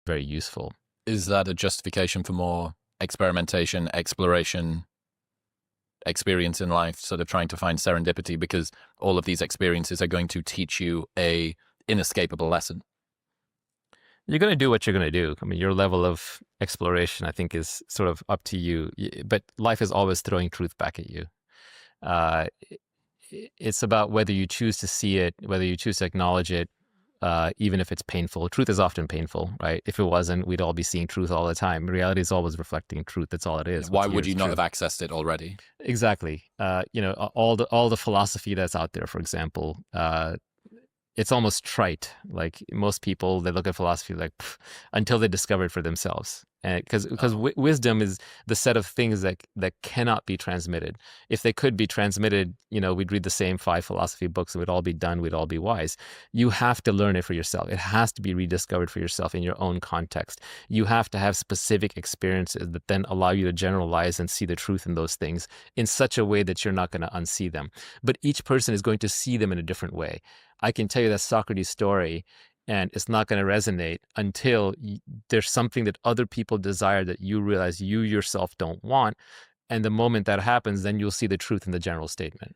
very useful. Is that a justification for more experimentation, exploration, experience in life, sort of trying to find serendipity, because all of these experiences are going to teach you a inescapable lesson? You're going to do what you're going to do. I mean, your level of exploration, I think, is sort of up to you. But life is always throwing truth back at you. Uh, it's about whether you choose to see it, whether you choose to acknowledge it, even if it's painful. Truth is often painful, right? If it wasn't, we'd all be seeing truth all the time. Reality is always reflecting truth. That's all it is. Why would you not have accessed it already? Exactly. All the philosophy that's out there, for example, it's almost trite. Like most people, they look at philosophy like until they discover it for themselves. Because wisdom is the set of things that cannot be transmitted. If they could be transmitted, we'd read the same 5 philosophy books and we'd all be done. We'd all be wise. You have to learn it for yourself. It has to be rediscovered for yourself in your own context. You have to have specific experiences that then allow you to generalize and see the truth in those things in such a way that you're not going to unsee them. But each person is going to see them in a different way. I can tell you that Socrates story, and it's not going to resonate until there's something that other people desire that you realize you yourself don't want. And the moment that happens, then you'll see the truth in the general statement.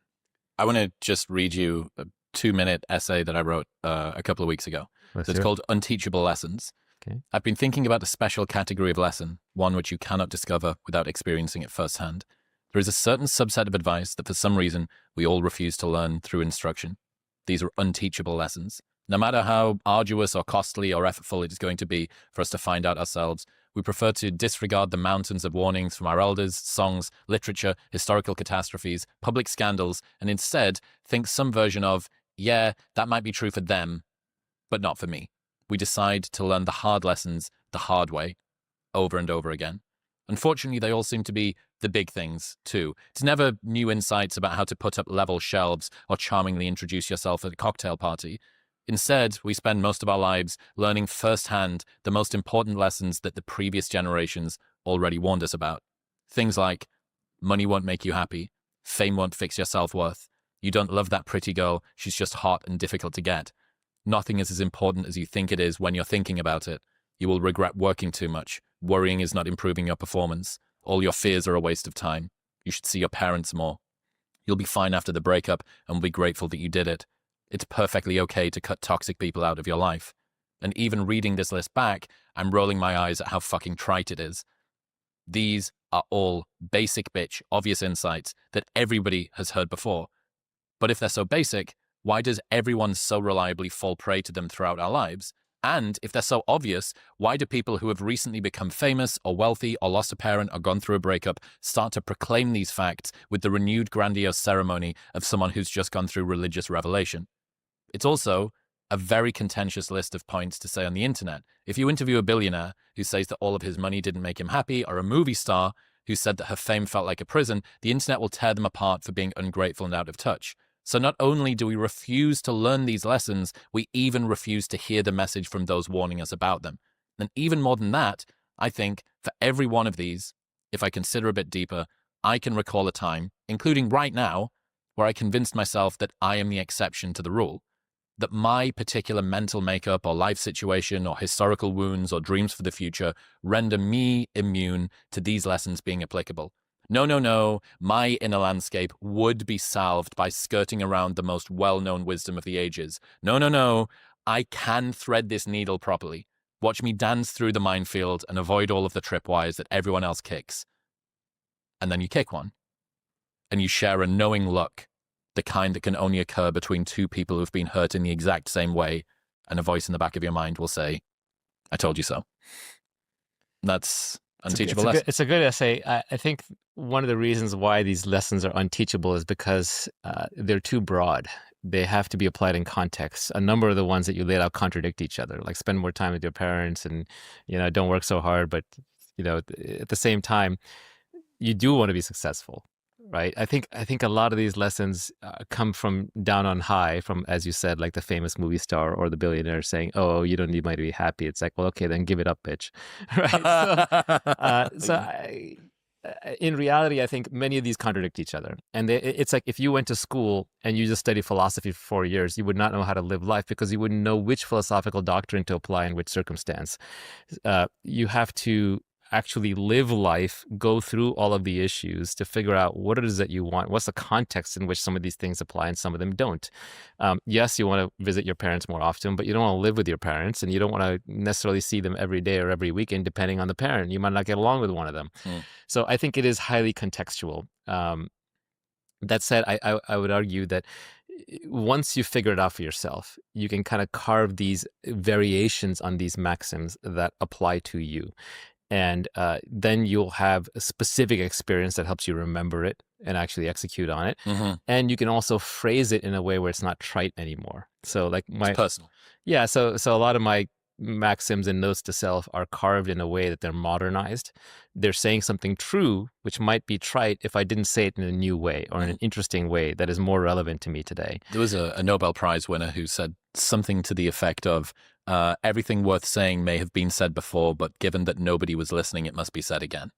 I want to just read you a 2-minute essay that I wrote a couple of weeks ago. It's called Unteachable Lessons. Okay. I've been thinking about a special category of lesson, one which you cannot discover without experiencing it firsthand. There is a certain subset of advice that for some reason we all refuse to learn through instruction. These are unteachable lessons. No matter how arduous or costly or effortful it is going to be for us to find out ourselves, we prefer to disregard the mountains of warnings from our elders, songs, literature, historical catastrophes, public scandals, and instead think some version of, yeah, that might be true for them, but not for me. We decide to learn the hard lessons the hard way, over and over again. Unfortunately, they all seem to be the big things, too. It's never new insights about how to put up level shelves or charmingly introduce yourself at a cocktail party. Instead, we spend most of our lives learning firsthand the most important lessons that the previous generations already warned us about. Things like, money won't make you happy, fame won't fix your self-worth, you don't love that pretty girl, she's just hot and difficult to get. Nothing is as important as you think it is when you're thinking about it. You will regret working too much. Worrying is not improving your performance. All your fears are a waste of time. You should see your parents more. You'll be fine after the breakup and will be grateful that you did it. It's perfectly okay to cut toxic people out of your life. And even reading this list back, I'm rolling my eyes at how fucking trite it is. These are all basic bitch, obvious insights that everybody has heard before. But if they're so basic, why does everyone so reliably fall prey to them throughout our lives? And if they're so obvious, why do people who have recently become famous or wealthy or lost a parent or gone through a breakup start to proclaim these facts with the renewed grandiose ceremony of someone who's just gone through religious revelation? It's also a very contentious list of points to say on the internet. If you interview a billionaire who says that all of his money didn't make him happy, or a movie star who said that her fame felt like a prison, the internet will tear them apart for being ungrateful and out of touch. So not only do we refuse to learn these lessons, we even refuse to hear the message from those warning us about them. And even more than that, I think for every one of these, if I consider a bit deeper, I can recall a time, including right now, where I convinced myself that I am the exception to the rule, that my particular mental makeup or life situation or historical wounds or dreams for the future render me immune to these lessons being applicable. No, my inner landscape would be salved by skirting around the most well-known wisdom of the ages. No, I can thread this needle properly. Watch me dance through the minefield and avoid all of the tripwires that everyone else kicks. And then you kick one. And you share a knowing look, the kind that can only occur between two people who've been hurt in the exact same way, and a voice in the back of your mind will say, I told you so. That's unteachable lesson. It's a good essay. I think one of the reasons why these lessons are unteachable is because they're too broad. They have to be applied in context. A number of the ones that you laid out contradict each other, like spend more time with your parents and, don't work so hard. But, at the same time, you do want to be successful, right? I think a lot of these lessons come from down on high, from, as you said, like the famous movie star or the billionaire saying, "Oh, you don't need money to be happy." It's like, well, okay, then give it up, bitch, right? So in reality, I think many of these contradict each other. And it's like if you went to school and you just studied philosophy for 4 years, you would not know how to live life because you wouldn't know which philosophical doctrine to apply in which circumstance. You have to actually live life, go through all of the issues to figure out what it is that you want, what's the context in which some of these things apply and some of them don't. Yes, you want to visit your parents more often, but you don't want to live with your parents and you don't want to necessarily see them every day or every weekend, depending on the parent. You might not get along with one of them. So I think it is highly contextual. That said, I would argue that once you figure it out for yourself, you can kind of carve these variations on these maxims that apply to you. And then you'll have a specific experience that helps you remember it and actually execute on it. And you can also phrase it in a way where it's not trite anymore. So like It's personal. Yeah, so a lot of my maxims and notes to self are carved in a way that they're modernized. They're saying something true, which might be trite if I didn't say it in a new way or in an interesting way that is more relevant to me today. There was a Nobel Prize winner who said something to the effect of, everything worth saying may have been said before, but given that nobody was listening, it must be said again.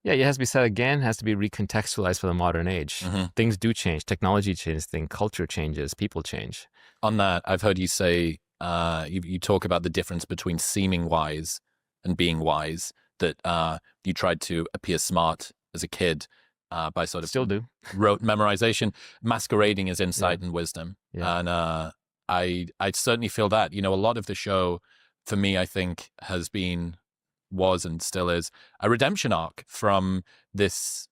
Yeah, it has to be said again, has to be recontextualized for the modern age. Things do change. Technology changes things. Culture changes. People change. On that, I've heard you say, you talk about the difference between seeming wise and being wise, that you tried to appear smart as a kid by sort of Still do. rote memorization, masquerading as insight and wisdom. And I certainly feel that, a lot of the show for me, I think was and still is a redemption arc from this,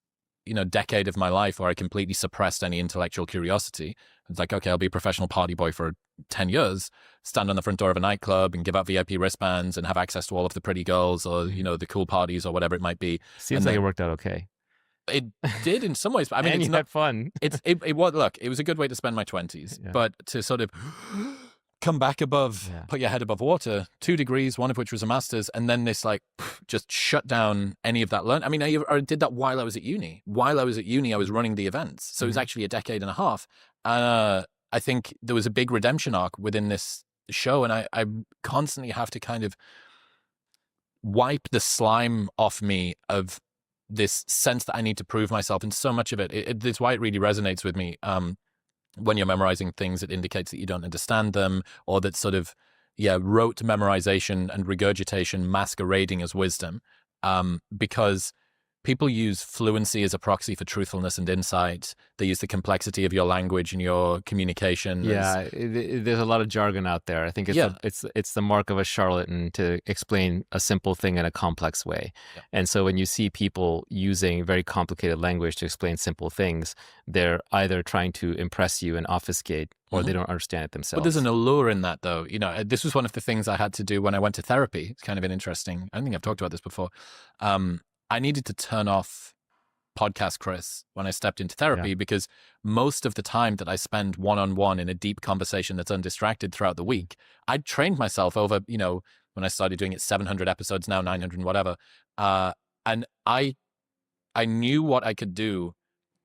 decade of my life where I completely suppressed any intellectual curiosity. It's like, okay, I'll be a professional party boy for 10 years, stand on the front door of a nightclub and give out VIP wristbands and have access to all of the pretty girls or, the cool parties or whatever it might be. Seems like it worked out okay. It did in some ways, but I mean, and it's you not had fun. it was, look, it was a good way to spend my 20s, but to sort of come back above, put your head above water, 2 degrees, one of which was a master's, and then this just shut down any of that learning. I mean, I did that while I was at uni. While I was at uni, I was running the events. So it was actually a decade and a half. I think there was a big redemption arc within this show, and I constantly have to kind of wipe the slime off me of this sense that I need to prove myself. And so much of it's why it really resonates with me. When you're memorizing things, it indicates that you don't understand them, or that sort of, rote memorization and regurgitation masquerading as wisdom. Because people use fluency as a proxy for truthfulness and insight. They use the complexity of your language and your communication. Yeah, there's a lot of jargon out there. I think it's the mark of a charlatan to explain a simple thing in a complex way. And so when you see people using very complicated language to explain simple things, they're either trying to impress you and obfuscate, or they don't understand it themselves. But there's an allure in that, though. This was one of the things I had to do when I went to therapy. It's kind of an interesting, I don't think I've talked about this before. I needed to turn off podcast Chris when I stepped into therapy, because most of the time that I spend one-on-one in a deep conversation that's undistracted throughout the week, I'd trained myself over, when I started doing it, 700 episodes, now 900 and whatever. And I knew what I could do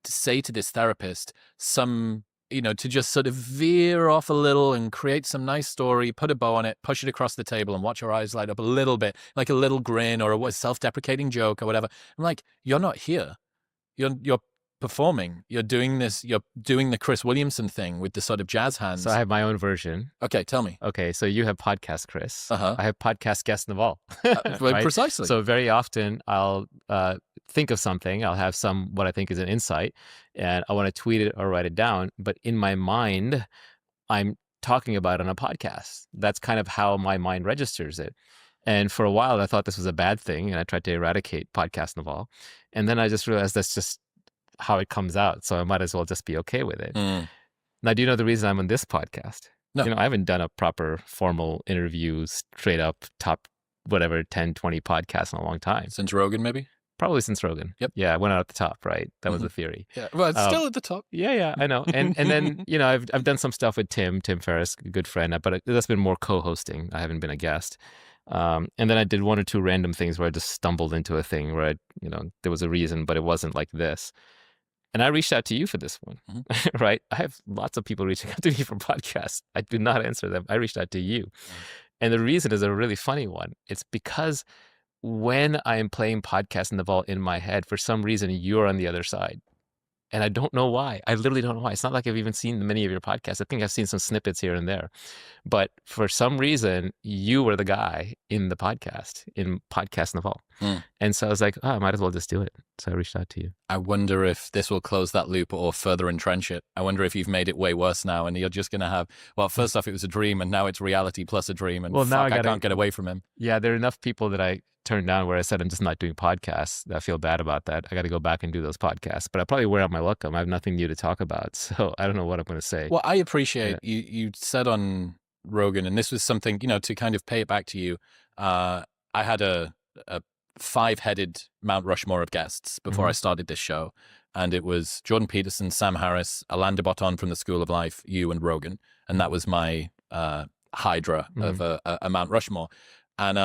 to say to this therapist to just sort of veer off a little and create some nice story, put a bow on it, push it across the table and watch her eyes light up a little bit, like a little grin or a self-deprecating joke or whatever. I'm like, you're not here. You're performing. You're doing this. You're doing the Chris Williamson thing with the sort of jazz hands. So I have my own version. Okay, tell me. Okay, so you have podcast Chris. I have podcast guest Naval. Right? Precisely. So very often I'll think of something. I'll have what I think is an insight, and I want to tweet it or write it down. But in my mind, I'm talking about it on a podcast. That's kind of how my mind registers it. And for a while, I thought this was a bad thing, and I tried to eradicate podcast Naval. And then I just realized that's just how it comes out. So I might as well just be okay with it. Now, do you know the reason I'm on this podcast? No. I haven't done a proper formal interview, straight up top, 10, 20 podcasts in a long time. Since Rogan, maybe? Probably since Rogan. Yep. Yeah, I went out at the top, right? That was the theory. Yeah, well, it's still at the top. Yeah, I know. And then, I've done some stuff with Tim Ferriss, a good friend, but that's been more co-hosting. I haven't been a guest. And then I did 1 or 2 random things where I just stumbled into a thing where there was a reason, but it wasn't like this. And I reached out to you for this one, right? I have lots of people reaching out to me for podcasts. I do not answer them. I reached out to you. And the reason is a really funny one. It's because when I am playing Podcast Naval in my head, for some reason, you're on the other side. And I don't know why. I literally don't know why. It's not like I've even seen many of your podcasts. I think I've seen some snippets here and there. But for some reason, you were the guy in the podcast, in Podcast Naval. And so I was like, oh, I might as well just do it. So I reached out to you. I wonder if this will close that loop or further entrench it. I wonder if you've made it way worse now and you're just going to have, well, first off, it was a dream and now it's reality plus a dream. And Well, now I can't get away from him. Yeah, there are enough people that I turned down where I said I'm just not doing podcasts. I feel bad about that. I got to go back and do those podcasts. But I probably wear out my welcome. I have nothing new to talk about. So I don't know what I'm going to say. Well, I appreciate you said on Rogan, and this was something, to kind of pay it back to you. I had a 5-headed Mount Rushmore of guests before I started this show. And it was Jordan Peterson, Sam Harris, Alain de Botton from the School of Life, you and Rogan. And that was my hydra of a Mount Rushmore. And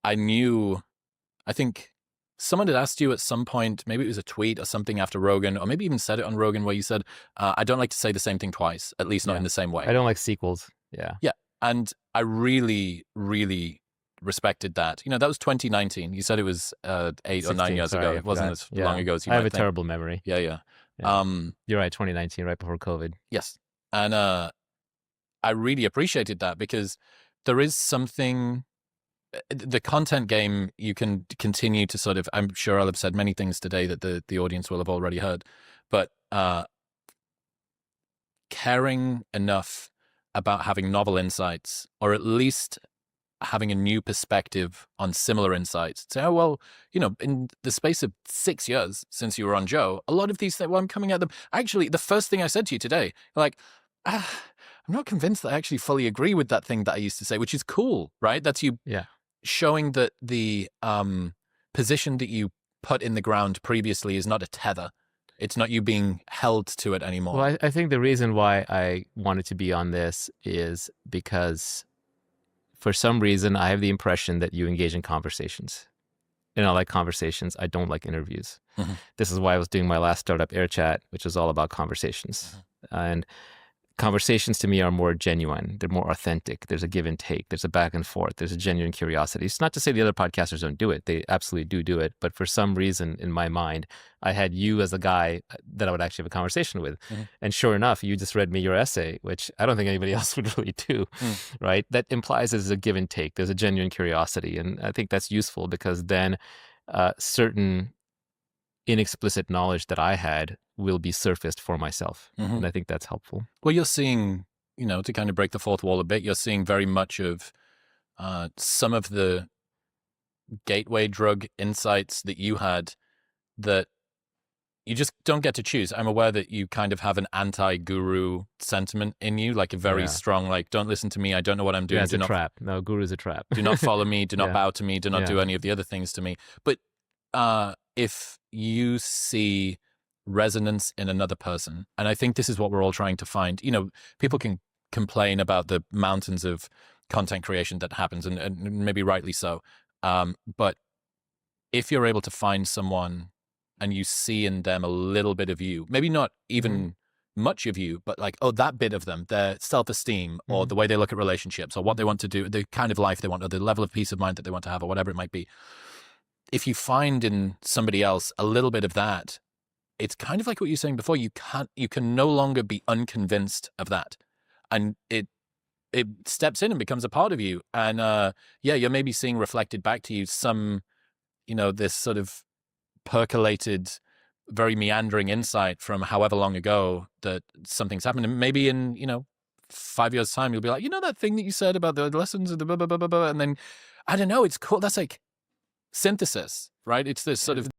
I think someone had asked you at some point, maybe it was a tweet or something after Rogan, or maybe even said it on Rogan, where you said, I don't like to say the same thing twice, at least not in the same way. I don't like sequels. Yeah. Yeah. And I really, really respected that. That was 2019. You said it was 8 or 9 years ago. It wasn't as long ago as you might have a think. terrible memory. Yeah. You're right, 2019, right before COVID. Yes. And I really appreciated that because there is something... The content game, you can continue to sort of, I'm sure I'll have said many things today that the audience will have already heard, but caring enough about having novel insights, or at least having a new perspective on similar insights. Say, oh, well, in the space of 6 years since you were on Joe, a lot of these things, well, I'm coming at them. Actually, the first thing I said to you today, like, I'm not convinced that I actually fully agree with that thing that I used to say, which is cool, right? That's you. Yeah. Showing that the position that you put in the ground previously is not a tether. It's not you being held to it anymore. Well, I think the reason why I wanted to be on this is because for some reason I have the impression that you engage in conversations. And I like conversations. I don't like interviews. This is why I was doing my last startup Air Chat, which is all about conversations. And conversations to me are more genuine. They're more authentic. There's a give and take. There's a back and forth. There's a genuine curiosity. It's not to say the other podcasters don't do it. They absolutely do it. But for some reason in my mind, I had you as a guy that I would actually have a conversation with. And sure enough, you just read me your essay, which I don't think anybody else would really do, right? That implies there's a give and take. There's a genuine curiosity. And I think that's useful because then certain inexplicit knowledge that I had will be surfaced for myself. And I think that's helpful. Well, you're seeing, to kind of break the fourth wall a bit, you're seeing very much of some of the gateway drug insights that you had that you just don't get to choose. I'm aware that you kind of have an anti-guru sentiment in you, like a very strong, like, don't listen to me. I don't know what I'm doing. Yeah, it's a trap. No, guru's a trap. Do not follow me. Do not bow to me. Do not do any of the other things to me. But if you see resonance in another person, and I think this is what we're all trying to find. People can complain about the mountains of content creation that happens, and maybe rightly so. But if you're able to find someone and you see in them a little bit of you, maybe not even much of you, but like, oh, that bit of them, their self-esteem or the way they look at relationships or what they want to do, the kind of life they want, or the level of peace of mind that they want to have, or whatever it might be. If you find in somebody else a little bit of that, it's kind of like what you were saying before. You can no longer be unconvinced of that. And it steps in and becomes a part of you. And you're maybe seeing reflected back to you some, this sort of percolated, very meandering insight from however long ago that something's happened. And maybe in, 5 years' time, you'll be like, that thing that you said about the lessons and the blah, blah, blah, blah, blah. And then, I don't know, it's cool. That's like synthesis, right? It's this sort of